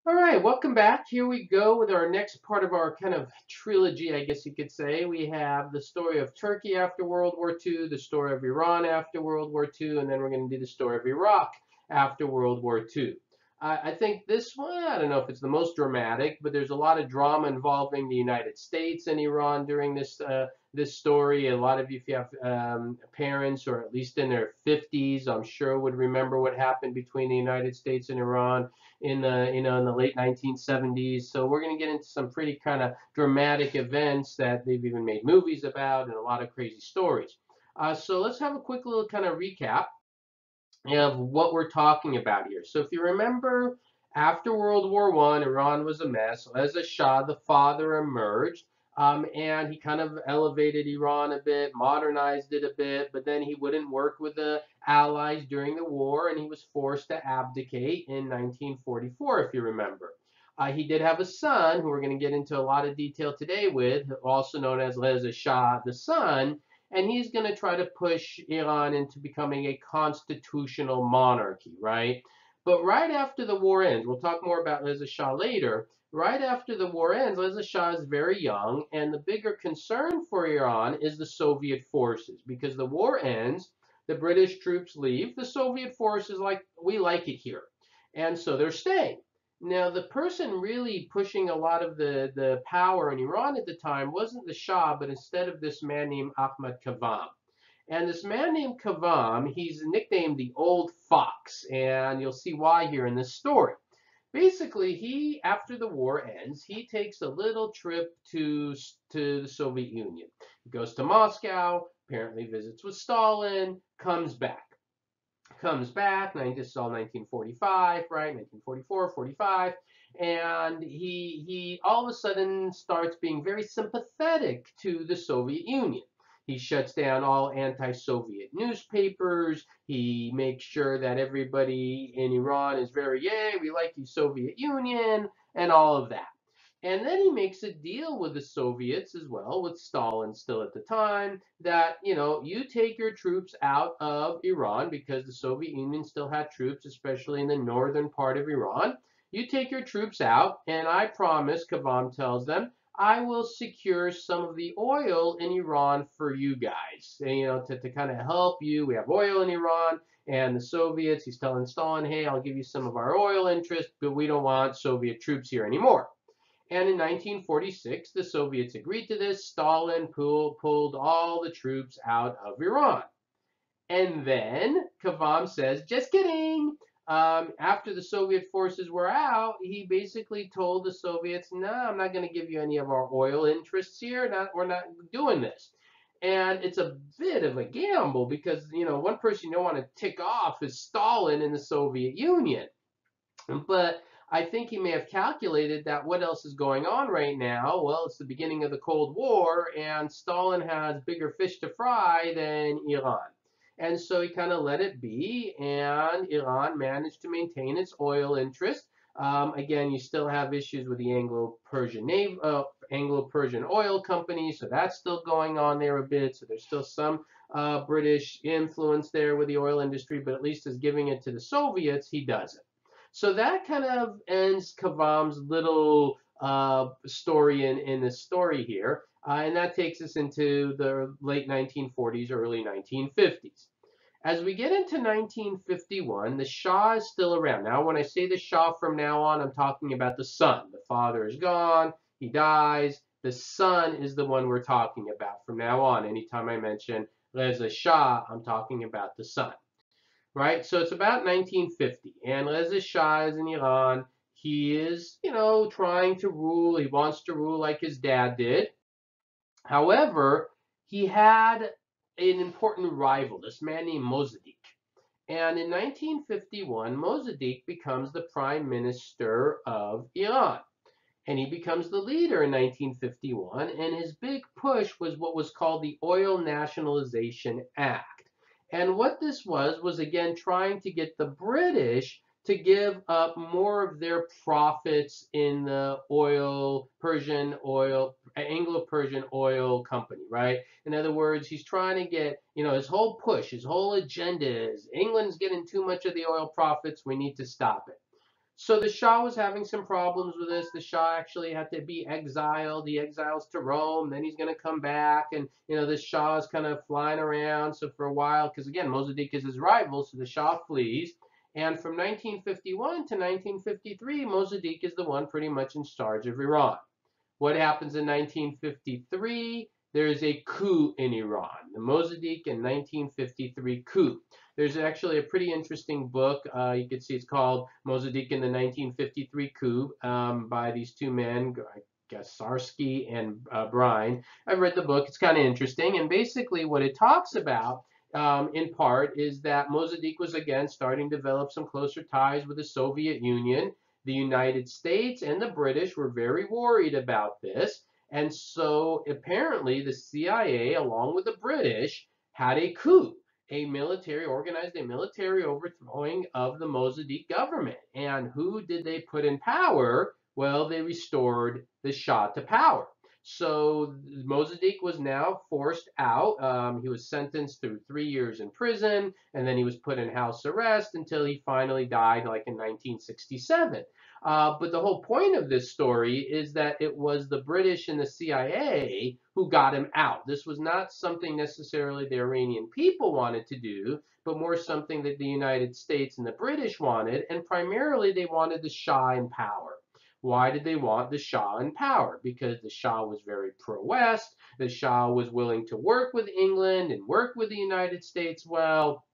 All right, welcome back. Here we go with our next part of our kind of trilogy, I guess you could say. We have the story of Turkey after World War II, the story of Iran after World War II, and then we're going to do the story of Iraq after World War II. I think this one, I don't know if it's the most dramatic, but there's a lot of drama involving the United States and Iran during this story. A lot of you, if you have parents or at least in their 50s, I'm sure would remember what happened between the United States and Iran in the late 1970s. So we're going to get into some pretty kind of dramatic events that they've even made movies about and a lot of crazy stories. So let's have a quick little kind of recap of what we're talking about here. So if you remember, after World War I, Iran was a mess. As a Shah, the father emerged, and he kind of elevated Iran a bit, modernized it a bit, but then he wouldn't work with the Allies during the war, and he was forced to abdicate in 1944, if you remember. He did have a son, who we're going to get into a lot of detail today with, also known as Reza Shah the son, and he's going to try to push Iran into becoming a constitutional monarchy, right? But right after the war ends, we'll talk more about Reza Shah later. Right after the war ends, Reza Shah is very young, and the bigger concern for Iran is the Soviet forces because the war ends, the British troops leave, the Soviet forces like we like it here, and so they're staying. Now, the person really pushing a lot of the power in Iran at the time wasn't the Shah, but instead of this man named Ahmad Kavam. And this man named Kavam, he's nicknamed the Old Fox, and you'll see why here in this story. Basically, after the war ends, he takes a little trip to the Soviet Union. He goes to Moscow, apparently visits with Stalin, comes back. This is all 1945, right? 1944, 45, and he all of a sudden starts being very sympathetic to the Soviet Union. He shuts down all anti-Soviet newspapers. He makes sure that everybody in Iran is very, yay, we like you, Soviet Union, and all of that. And then he makes a deal with the Soviets as well, with Stalin still at the time, that, you take your troops out of Iran because the Soviet Union still had troops, especially in the northern part of Iran. You take your troops out, and I promise, Kavam tells them, I will secure some of the oil in Iran for you guys, and, to kind of help you. We have oil in Iran, and the Soviets, he's telling Stalin, hey, I'll give you some of our oil interest, but we don't want Soviet troops here anymore. And in 1946, the Soviets agreed to this. Stalin pulled all the troops out of Iran. And then Kavam says, just kidding. After the Soviet forces were out, he basically told the Soviets, no, I'm not going to give you any of our oil interests here. We're not doing this. And it's a bit of a gamble because, one person you don't want to tick off is Stalin in the Soviet Union. But I think he may have calculated that what else is going on right now? Well, it's the beginning of the Cold War, and Stalin has bigger fish to fry than Iran. And so he kind of let it be, and Iran managed to maintain its oil interest. Again, you still have issues with the Anglo-Persian oil company, so that's still going on there a bit. So there's still some British influence there with the oil industry, but at least as giving it to the Soviets, he doesn't. So that kind of ends Kavam's little story in this story here. And that takes us into the late 1940s, early 1950s. As we get into 1951, the Shah is still around. Now, when I say the Shah from now on, I'm talking about the son. The father is gone, he dies. The son is the one we're talking about from now on. Anytime I mention Reza Shah, I'm talking about the son, right? So it's about 1950, and Reza Shah is in Iran. He is, trying to rule. He wants to rule like his dad did. However, he had an important rival, this man named Mossadegh. And in 1951, Mossadegh becomes the prime minister of Iran. And he becomes the leader in 1951. And his big push was what was called the Oil Nationalization Act. And what this was again trying to get the British to give up more of their profits in the Anglo-Persian oil company, right? In other words, he's trying to get, his whole push, his whole agenda is England's getting too much of the oil profits. We need to stop it. So the Shah was having some problems with this. The Shah actually had to be exiled. He exiles to Rome. Then he's going to come back, and this Shah is kind of flying around. So for a while, because again, Mossadegh is his rival, so the Shah flees. And from 1951 to 1953, Mossadegh is the one pretty much in charge of Iran. What happens in 1953? There is a coup in Iran, the Mossadegh in 1953 coup. There's actually a pretty interesting book. You can see it's called Mossadegh in the 1953 coup by these two men, I guess Sarsky and Brine. I've read the book. It's kind of interesting. And basically what it talks about in part is that Mossadegh was again starting to develop some closer ties with the Soviet Union. The United States and the British were very worried about this. And so apparently the CIA, along with the British, had a coup, organized a military overthrowing of the Mossadegh government. And who did they put in power? Well, they restored the Shah to power. So Mossadegh was now forced out. He was sentenced to 3 years in prison, and then he was put in house arrest until he finally died, like in 1967. But the whole point of this story is that it was the British and the CIA who got him out. This was not something necessarily the Iranian people wanted to do, but more something that the United States and the British wanted, and primarily they wanted the Shah in power. Why did they want the Shah in power? Because the Shah was very pro-West. The Shah was willing to work with England and work with the United States well.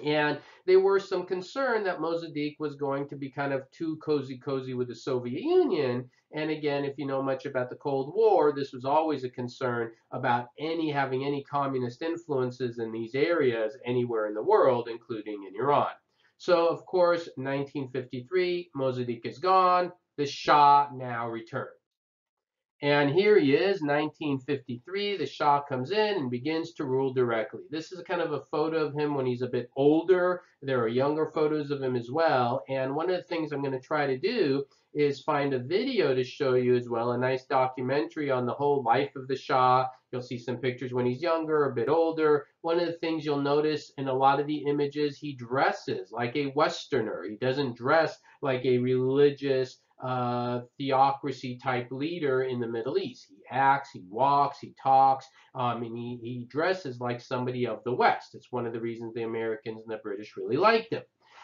And there were some concern that Mossadegh was going to be kind of too cozy with the Soviet Union. And again, if you know much about the Cold War, this was always a concern about having any communist influences in these areas anywhere in the world, including in Iran. So, of course, 1953, Mossadegh is gone. The Shah now returns. And here he is, 1953. The Shah comes in and begins to rule directly. This is kind of a photo of him when he's a bit older. There are younger photos of him as well. And one of the things I'm going to try to do is find a video to show you as well, a nice documentary on the whole life of the Shah. You'll see some pictures when he's younger, a bit older. One of the things you'll notice in a lot of the images, he dresses like a Westerner. He doesn't dress like a religious theocracy type leader in the Middle East. He acts, he walks, he talks, and he dresses like somebody of the West. It's one of the reasons the Americans and the British really liked him.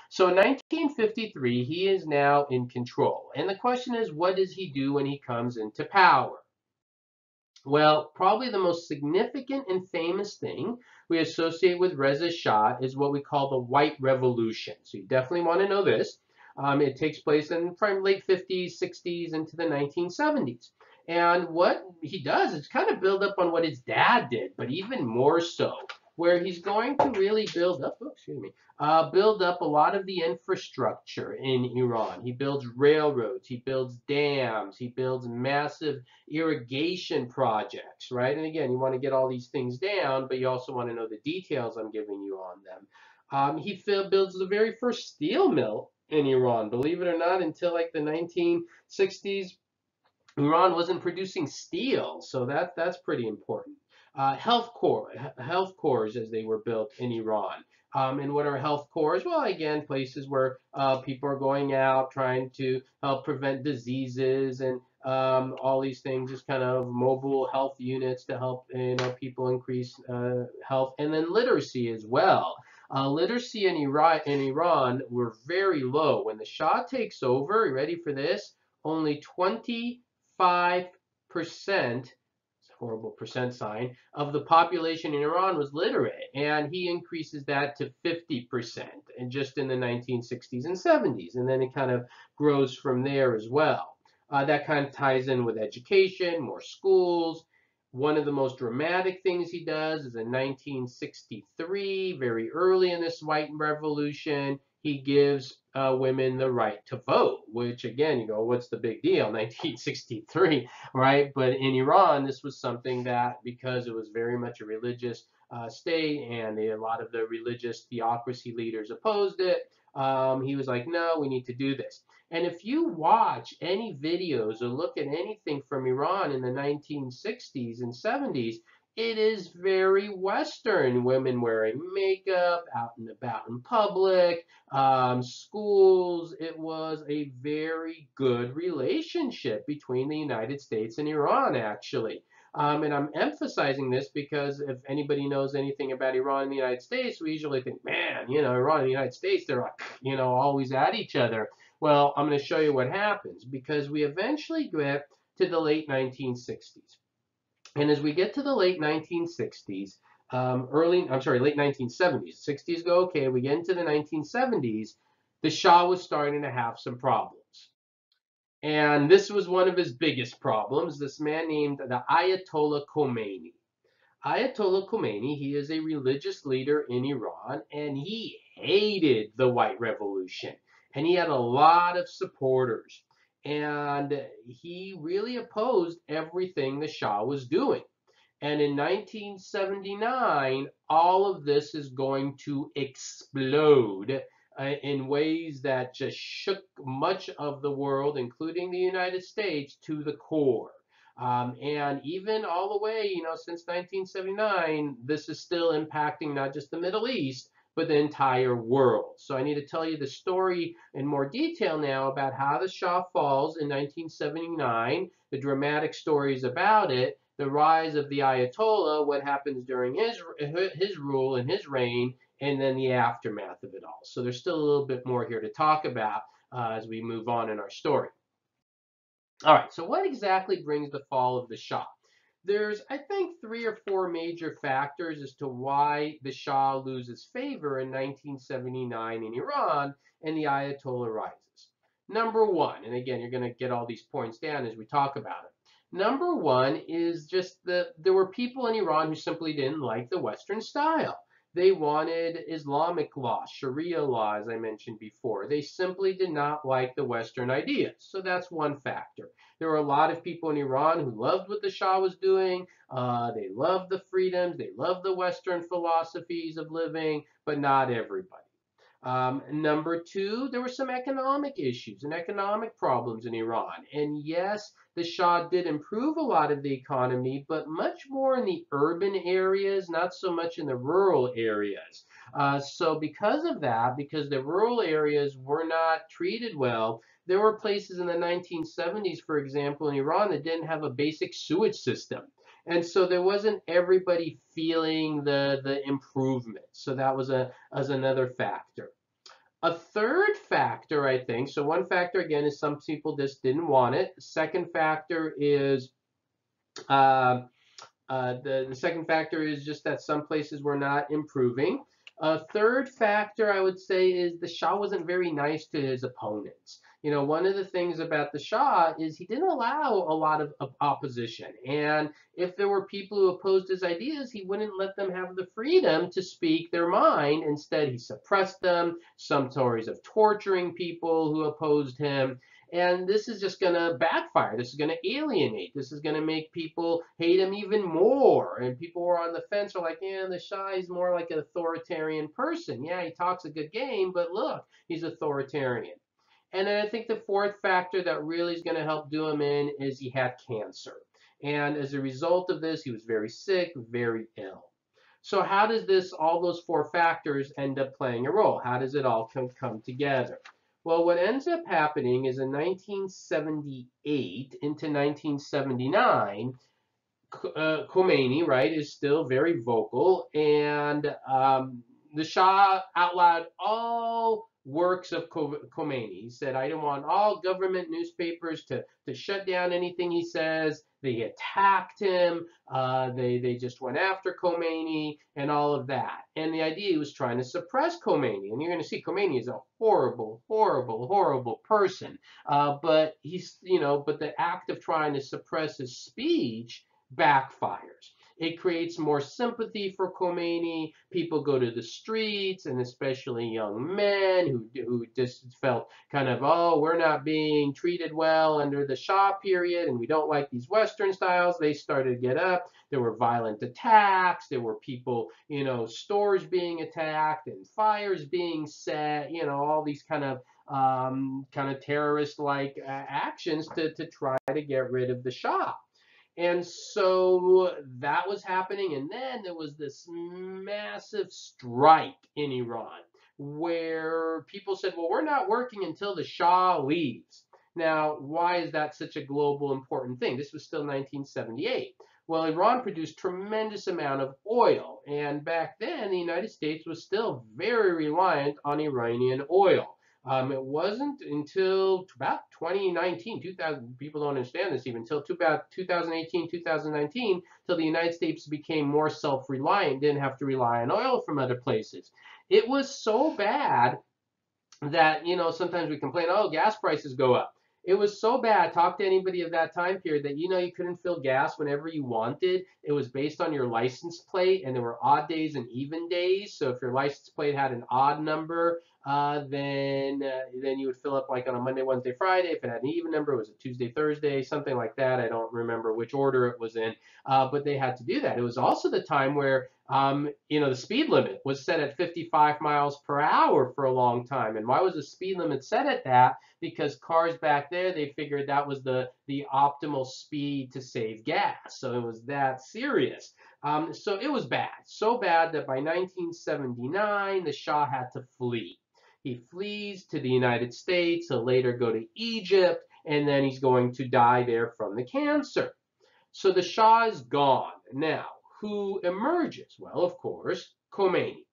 So in 1953, he is now in control. And the question is, what does he do when he comes into power? Well, probably the most significant and famous thing we associate with Reza Shah is what we call the White Revolution. So you definitely want to know this. It takes place in from late 50s, 60s, into the 1970s. And what he does is kind of build up on what his dad did, but even more so, where he's going to really build up a lot of the infrastructure in Iran. He builds railroads, he builds dams, he builds massive irrigation projects, right? And again, you want to get all these things down, but you also want to know the details I'm giving you on them. He builds the very first steel mill in Iran, believe it or not, until like the 1960s. Iran wasn't producing steel, so that's pretty important. Health cores as they were built in Iran. And what are health cores? Well, again, places where people are going out trying to help prevent diseases and all these things, just kind of mobile health units to help people increase health, and then literacy as well. Literacy in Iran were very low. When the Shah takes over, you ready for this? Only 25%, horrible percent sign, of the population in Iran was literate, and he increases that to 50% and just in the 1960s and 70s, and then it kind of grows from there as well. That kind of ties in with education, more schools. One of the most dramatic things he does is in 1963, very early in this white revolution, he gives women the right to vote, which again, you go, what's the big deal? 1963, right? But in Iran, this was something that, because it was very much a religious state and a lot of the religious theocracy leaders opposed it, he was like, no, we need to do this. And if you watch any videos or look at anything from Iran in the 1960s and 70s, It is very Western. Women wearing makeup, out and about in public, schools. It was a very good relationship between the United States and Iran, actually. And I'm emphasizing this because if anybody knows anything about Iran and the United States, we usually think, man, Iran and the United States, they're like, always at each other. Well, I'm going to show you what happens because we eventually get to the late 1960s. And as we get to the late 1960s, late 1970s, 60s go okay, we get into the 1970s, the Shah was starting to have some problems. And this was one of his biggest problems, this man named the Ayatollah Khomeini. Ayatollah Khomeini, he is a religious leader in Iran, and he hated the White Revolution. And he had a lot of supporters. And he really opposed everything the Shah was doing. And in 1979, all of this is going to explode in ways that just shook much of the world, including the United States, to the core. And even all the way, since 1979, this is still impacting not just the Middle East, but the entire world. So I need to tell you the story in more detail now about how the Shah falls in 1979, the dramatic stories about it, the rise of the Ayatollah, what happens during his rule and his reign, and then the aftermath of it all. So there's still a little bit more here to talk about as we move on in our story. All right, so what exactly brings the fall of the Shah? There's, I think, 3 or 4 major factors as to why the Shah loses favor in 1979 in Iran and the Ayatollah rises. Number one, and again, you're going to get all these points down as we talk about it. Number one is just that there were people in Iran who simply didn't like the Western style. They wanted Islamic law, Sharia law, as I mentioned before. They simply did not like the Western ideas. So that's one factor. There were a lot of people in Iran who loved what the Shah was doing. They loved the freedoms. They loved the Western philosophies of living, but not everybody. Number two, there were some economic issues and economic problems in Iran. And yes, the Shah did improve a lot of the economy, but much more in the urban areas, not so much in the rural areas. So because of that, because the rural areas were not treated well, there were places in the 1970s, for example, in Iran that didn't have a basic sewage system. And so there wasn't everybody feeling the improvement. So that was as another factor. A third factor, I think, so one factor again is some people just didn't want it. Second factor is the second factor is just that some places were not improving. A third factor, I would say, is the Shah wasn't very nice to his opponents. One of the things about the Shah is he didn't allow a lot of opposition. And if there were people who opposed his ideas, he wouldn't let them have the freedom to speak their mind. Instead, he suppressed them. Some stories of torturing people who opposed him. And this is just going to backfire. This is going to alienate. This is going to make people hate him even more. And people who are on the fence are like, yeah, the Shah is more like an authoritarian person. Yeah, he talks a good game, but look, he's authoritarian. And then I think the fourth factor that really is going to help do him in is he had cancer. And as a result of this, he was very sick, very ill. So how does all those 4 factors end up playing a role? How does it all come together? Well, what ends up happening is in 1978 into 1979, Khomeini, right, is still very vocal, and the Shah outlawed all works of Khomeini. He said, I don't want all government newspapers to shut down anything he says. They attacked him. They just went after Khomeini and all of that. And the idea he was trying to suppress Khomeini. And you're going to see Khomeini is a horrible, horrible, horrible person. But but the act of trying to suppress his speech backfires. It creates more sympathy for Khomeini. People go to the streets, and especially young men who just felt kind of, oh, we're not being treated well under the Shah period, and we don't like these Western styles. They started to get up. There were violent attacks. There were people, stores being attacked and fires being set. All these kind of terrorist-like actions to try to get rid of the Shah. And so that was happening. And then there was this massive strike in Iran where people said, well, we're not working until the Shah leaves. Now, why is that such a global important thing? This was still 1978. Well, Iran produced tremendous amount of oil, and back then the United States was still very reliant on Iranian oil. It wasn't until about 2019, 2000, people don't understand this even, until about 2018, 2019, till the United States became more self-reliant, didn't have to rely on oil from other places. It was so bad that, sometimes we complain, oh, gas prices go up. It was so bad. Talk to anybody of that time period that you couldn't fill gas whenever you wanted. It was based on your license plate, and there were odd days and even days. So if your license plate had an odd number, then you would fill up like on a Monday, Wednesday, Friday. If it had an even number, it was a Tuesday, Thursday, something like that. I don't remember which order it was in, but they had to do that. It was also the time where the speed limit was set at 55 miles per hour for a long time. And why was the speed limit set at that? Because cars back there, they figured that was the optimal speed to save gas. So it was that serious. So it was bad. So bad that by 1979, the Shah had to flee. He flees to the United States. He'll later go to Egypt, and then he's going to die there from the cancer. So the Shah is gone. Now, who emerges? Well, of course, Khomeini.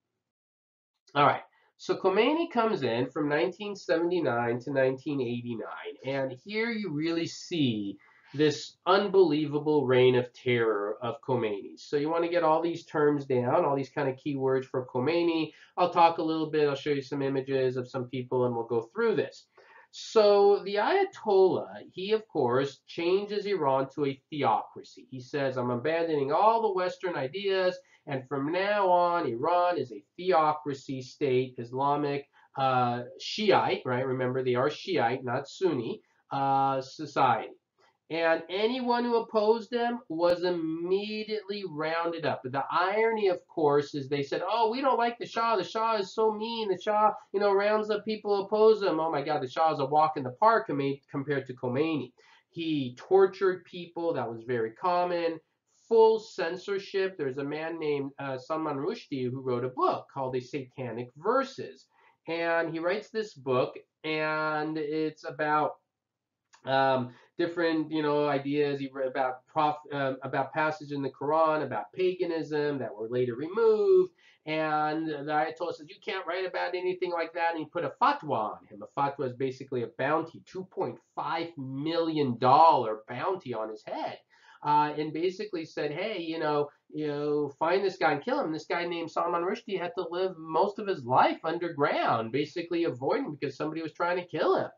All right. So Khomeini comes in from 1979 to 1989, and here you really see this unbelievable reign of terror of Khomeini. So you want to get all these terms down, all these kind of keywords for Khomeini. I'll talk a little bit, I'll show you some images of some people, and we'll go through this. So the Ayatollah, he of course changes Iran to a theocracy. He says, I'm abandoning all the Western ideas, and from now on, Iran is a theocracy state, Islamic, Shiite, right? Remember, they are Shiite, not Sunni, society. And anyone who opposed them was immediately rounded up. But the irony, of course, is they said, oh, we don't like the Shah. The Shah is so mean. The Shah, rounds up people who oppose him. Oh, my God, the Shah is a walk in the park compared to Khomeini. He tortured people. That was very common. Full censorship. There's a man named Salman Rushdie who wrote a book called The Satanic Verses. And he writes this book, and it's about different, ideas. He read about passages in the Quran about paganism that were later removed. And the Ayatollah says, you can't write about anything like that. And he put a fatwa on him. A fatwa is basically a bounty, $2.5 million bounty on his head. And basically said, hey, find this guy and kill him. This guy named Salman Rushdie had to live most of his life underground, basically avoiding because somebody was trying to kill him.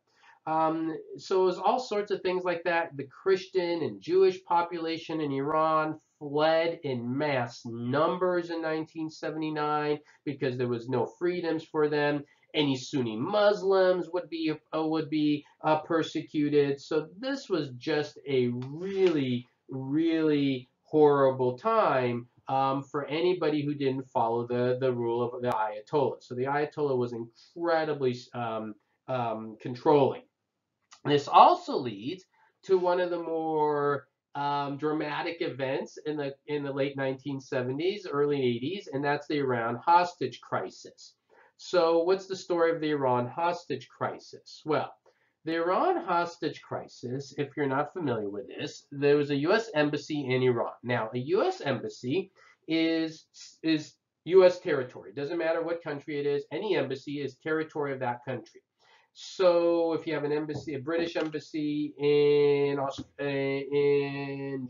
So it was all sorts of things like that. The Christian and Jewish population in Iran fled in mass numbers in 1979 because there was no freedoms for them. Any Sunni Muslims would be persecuted. So this was just a really, really horrible time for anybody who didn't follow the rule of the Ayatollah. So the Ayatollah was incredibly controlling. This also leads to one of the more dramatic events in the late 1970s, early 80s, and that's the Iran hostage crisis. So what's the story of the Iran hostage crisis? Well, the Iran hostage crisis, if you're not familiar with this, there was a U.S. embassy in Iran. Now, a U.S. embassy is U.S. territory. It doesn't matter what country it is. Any embassy is territory of that country. So if you have an embassy, a British embassy in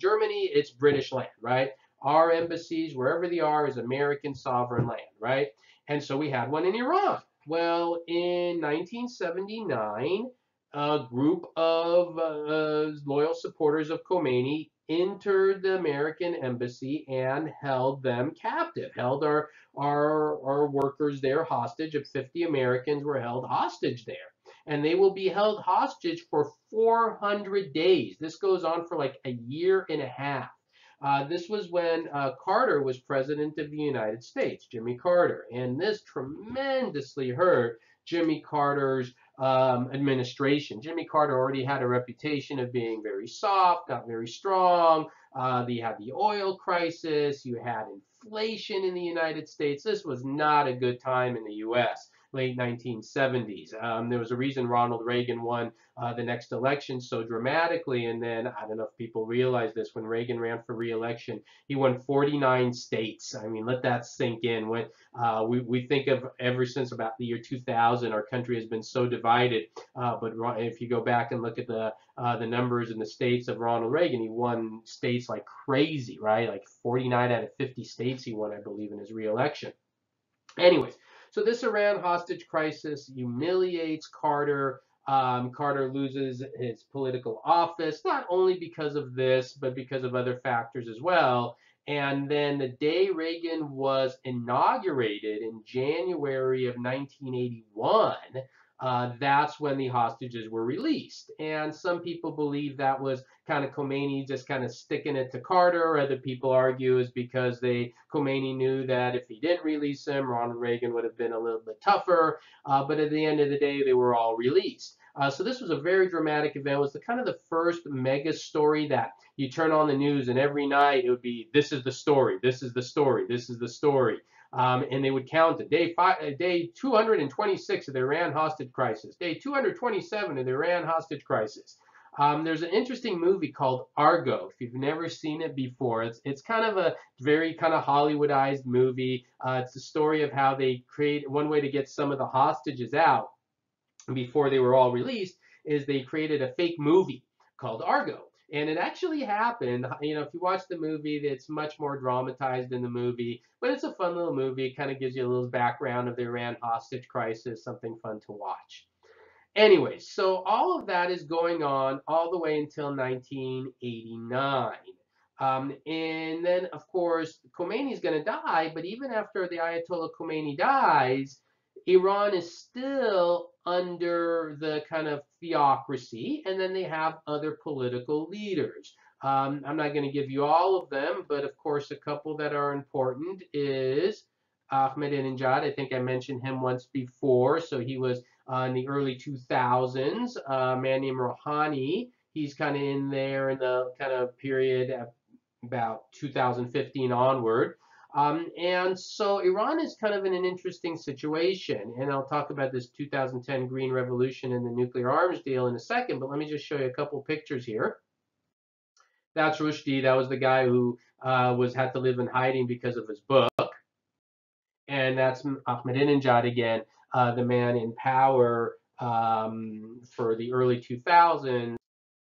Germany, it's British land, right? Our embassies, wherever they are, is American sovereign land, right? And so we had one in Iran. Well, in 1979, a group of loyal supporters of Khomeini entered the American embassy and held them captive, held our workers there hostage. Of 50 Americans were held hostage there. And they will be held hostage for 400 days. This goes on for like a year and a half. This was when Carter was president of the United States, Jimmy Carter. And this tremendously hurt Jimmy Carter's administration. Jimmy Carter already had a reputation of being very soft, not very strong, You had the oil crisis. You had inflation in the United States. This was not a good time in the U.S. Late 1970s. There was a reason Ronald Reagan won the next election so dramatically. And then I don't know if people realize this, when Reagan ran for re-election, he won 49 states. I mean, let that sink in. When we think of ever since about the year 2000, our country has been so divided. But if you go back and look at the numbers in the states of Ronald Reagan, he won states like crazy, right? Like 49 out of 50 states he won, I believe, in his re-election. Anyways, so this Iran hostage crisis humiliates Carter. Carter loses his political office, not only because of this, but because of other factors as well. And then the day Reagan was inaugurated in January of 1981, that's when the hostages were released. And some people believe that was kind of Khomeini just kind of sticking it to Carter. Other people argue is because Khomeini knew that if he didn't release him, Ronald Reagan would have been a little bit tougher. But at the end of the day, they were all released. So this was a very dramatic event. It was kind of the first mega story that you turn on the news and every night it would be, this is the story, this is the story, this is the story. And they would count it. Day 226 of the Iran hostage crisis. Day 227 of the Iran hostage crisis. There's an interesting movie called Argo. If you've never seen it before, it's kind of a very kind of Hollywoodized movie. It's the story of how they create one way to get some of the hostages out before they were all released is they created a fake movie called Argo. And it actually happened. You know, if you watch the movie, it's much more dramatized in the movie, but it's a fun little movie. It kind of gives you a little background of the Iran hostage crisis, something fun to watch. Anyways, so all of that is going on all the way until 1989. And then, of course, Khomeini is going to die, but even after the Ayatollah Khomeini dies, Iran is still under the kind of theocracy, and then they have other political leaders. I'm not going to give you all of them, but of course, a couple that are important is Ahmadinejad. I think I mentioned him once before. So he was in the early 2000s. A man named Rouhani. He's kind of in there in the kind of period about 2015 onward. And so Iran is kind of in an interesting situation. And I'll talk about this 2010 Green Revolution and the nuclear arms deal in a second, but let me just show you a couple pictures here. That's Rushdie. That was the guy who had to live in hiding because of his book. And that's Ahmadinejad again, the man in power for the early 2000s.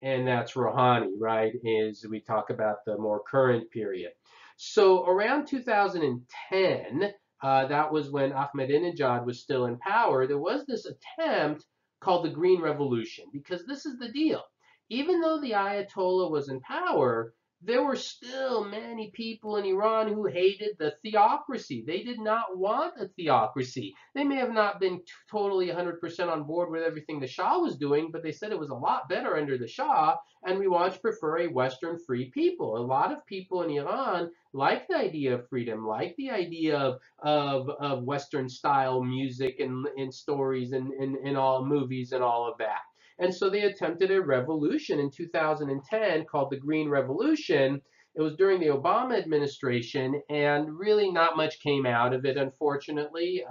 And that's Rouhani, right, as we talk about the more current period. So around 2010, that was when Ahmadinejad was still in power, there was this attempt called the Green Revolution, because this is the deal. Even though the Ayatollah was in power, there were still many people in Iran who hated the theocracy. They did not want a theocracy. They may have not been totally 100% on board with everything the Shah was doing, but they said it was a lot better under the Shah, and we want to prefer a Western free people. A lot of people in Iran like the idea of freedom, like the idea of Western style music and stories and all movies and all of that. And so they attempted a revolution in 2010 called the Green Revolution. It was during the Obama administration, and really not much came out of it, unfortunately.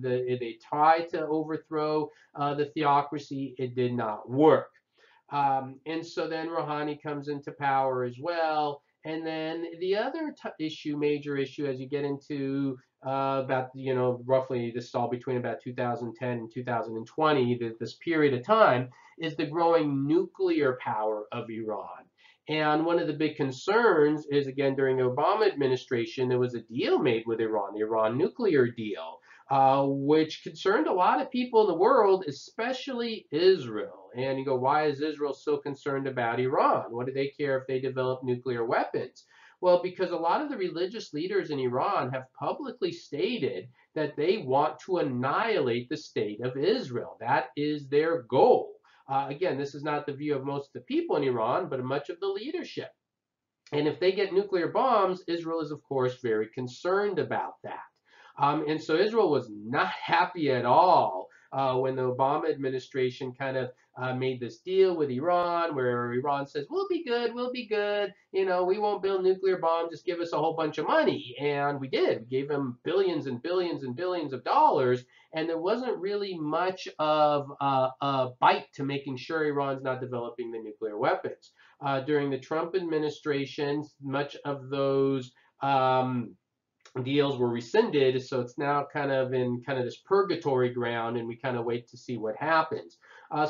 They tried to overthrow the theocracy. It did not work. And so then Rouhani comes into power as well. And then the other major issue, as you get into about, roughly this is all between about 2010 and 2020, this period of time, is the growing nuclear power of Iran. And one of the big concerns is, again, during the Obama administration, there was a deal made with Iran, the Iran nuclear deal, which concerned a lot of people in the world, especially Israel. And you go, why is Israel so concerned about Iran? What do they care if they develop nuclear weapons? Well, because a lot of the religious leaders in Iran have publicly stated that they want to annihilate the state of Israel. That is their goal. Again, this is not the view of most of the people in Iran, but much of the leadership. And if they get nuclear bombs, Israel is, of course, very concerned about that. And so Israel was not happy at all when the Obama administration kind of made this deal with Iran, where Iran says, we'll be good, we won't build nuclear bombs, just give us a whole bunch of money. And we did. We gave them billions and billions and billions of dollars, and there wasn't really much of a bite to making sure Iran's not developing the nuclear weapons. During the Trump administration, much of those deals were rescinded, so it's now kind of in kind of this purgatory ground, and we kind of wait to see what happens.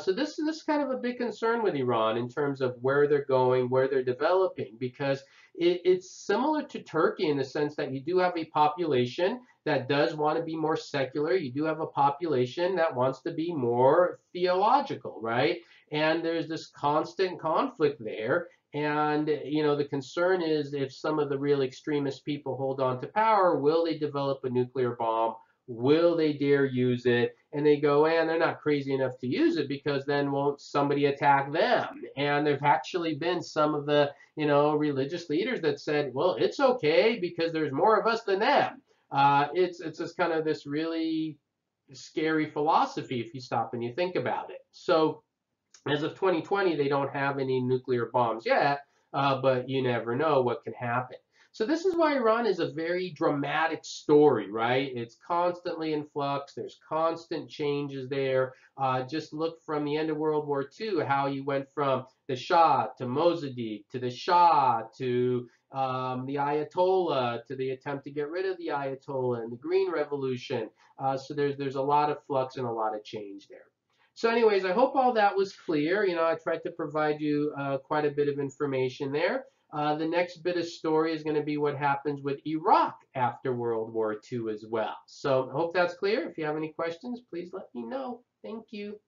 So this is kind of a big concern with Iran in terms of where they're going, where they're developing, because it's similar to Turkey in the sense that you do have a population that does want to be more secular. You do have a population that wants to be more theological, right? And there's this constant conflict there. And, the concern is if some of the real extremist people hold on to power, will they develop a nuclear bomb? Will they dare use it? And they go, and they're not crazy enough to use it because then won't somebody attack them? And there've actually been some of the, religious leaders that said, well, it's okay because there's more of us than them. It's just kind of this really scary philosophy if you stop and you think about it. So as of 2020, they don't have any nuclear bombs yet, but you never know what can happen. So this is why Iran is a very dramatic story, right? It's constantly in flux. There's constant changes there. Just look from the end of World War II, how you went from the Shah to Mossadegh to the Shah to the Ayatollah to the attempt to get rid of the Ayatollah and the Green Revolution. So there's a lot of flux and a lot of change there. So anyways, I hope all that was clear. I tried to provide you quite a bit of information there. The next bit of story is going to be what happens with Iraq after World War II as well. So I hope that's clear. If you have any questions, please let me know. Thank you.